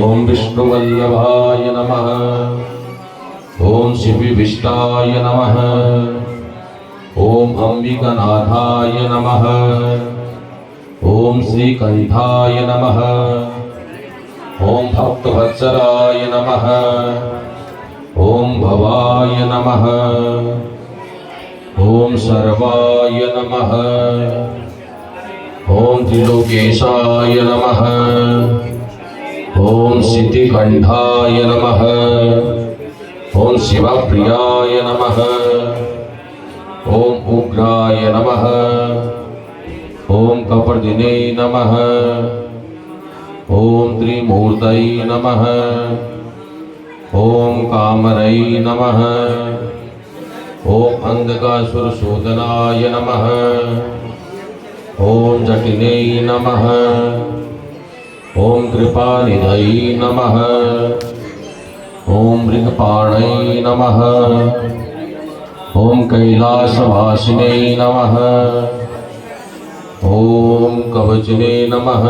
ओम विष्णुवल्लभाय नमः। ओम शिवविष्टाय नमः। ओम अंबिकानाथाय नमः। ओम श्रीकंठाय नमः। ओम भक्तवत्सलाय नमः। ओम भवाय नमः। ओम सर्वाय नमः। ओम त्रिलोकेशाय नमः। ओम सिद्धिकंठाय नमः। ओम शिवप्रियाय नमः। ओम उग्राय नमः। ओम कपर्दिने नमः। ओम त्रिमूर्तये नमः। ओम कामरये नमः। ओम अंधकासुरशोधनाय नमः। ओम जटिने नमः। ओम कृपानिधये नमः। ओम मृगपाणये नमः। ओम कैलासवासिने नमः। ओम कवचने नमः।